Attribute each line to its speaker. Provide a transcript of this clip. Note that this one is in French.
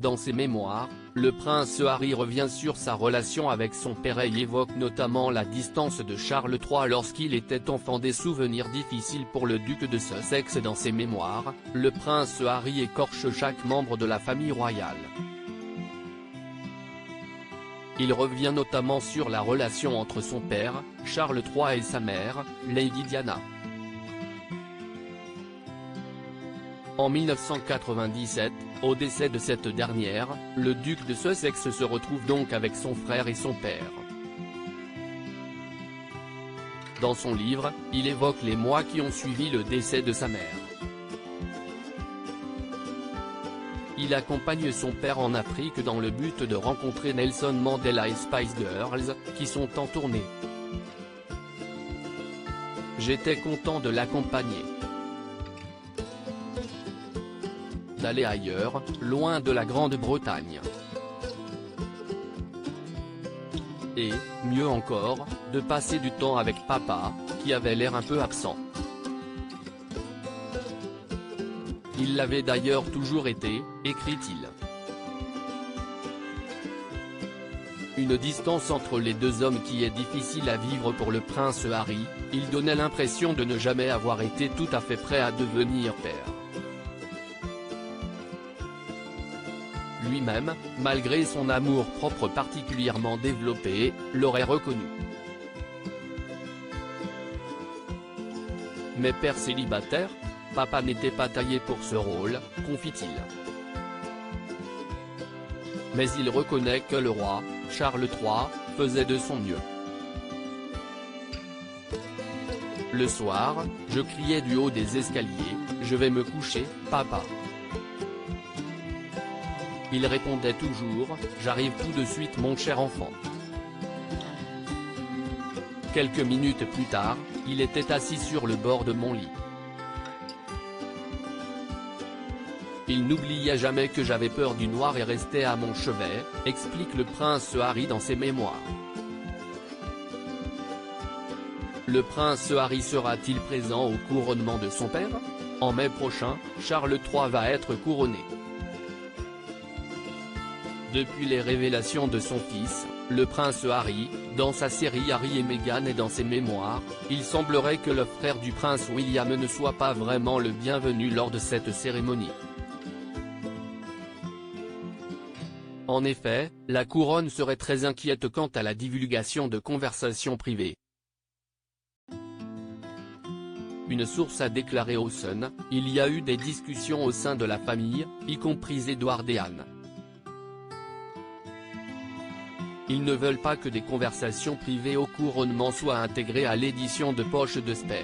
Speaker 1: Dans ses mémoires, le prince Harry revient sur sa relation avec son père et évoque notamment la distance de Charles III lorsqu'il était enfant, des souvenirs difficiles pour le duc de Sussex. Dans ses mémoires, le prince Harry écorche chaque membre de la famille royale. Il revient notamment sur la relation entre son père, Charles III, et sa mère, Lady Diana. En 1997, au décès de cette dernière, le duc de Sussex se retrouve donc avec son frère et son père. Dans son livre, il évoque les mois qui ont suivi le décès de sa mère. Il accompagne son père en Afrique dans le but de rencontrer Nelson Mandela et Spice Girls, qui sont en tournée. J'étais content de l'accompagner. D'aller ailleurs, loin de la Grande-Bretagne. Et, mieux encore, de passer du temps avec papa, qui avait l'air un peu absent. Il l'avait d'ailleurs toujours été, écrit-il. Une distance entre les deux hommes qui est difficile à vivre pour le prince Harry. Il donnait l'impression de ne jamais avoir été tout à fait prêt à devenir père. Lui-même, malgré son amour-propre particulièrement développé, l'aurait reconnu. Mais père célibataire, papa n'était pas taillé pour ce rôle, confie-t-il. Mais il reconnaît que le roi, Charles III, faisait de son mieux. Le soir, je criais du haut des escaliers, « Je vais me coucher, papa ». Il répondait toujours, « J'arrive tout de suite mon cher enfant ». Quelques minutes plus tard, il était assis sur le bord de mon lit. Il n'oubliait jamais que j'avais peur du noir et restait à mon chevet, explique le prince Harry dans ses mémoires. Le prince Harry sera-t-il présent au couronnement de son père? En mai prochain, Charles III va être couronné. Depuis les révélations de son fils, le prince Harry, dans sa série Harry et Meghan et dans ses mémoires, il semblerait que le frère du prince William ne soit pas vraiment le bienvenu lors de cette cérémonie. En effet, la couronne serait très inquiète quant à la divulgation de conversations privées. Une source a déclaré au Sun, « Il y a eu des discussions au sein de la famille, y compris Edward et Anne. Ils ne veulent pas que des conversations privées au couronnement soient intégrées à l'édition de poche de Spare.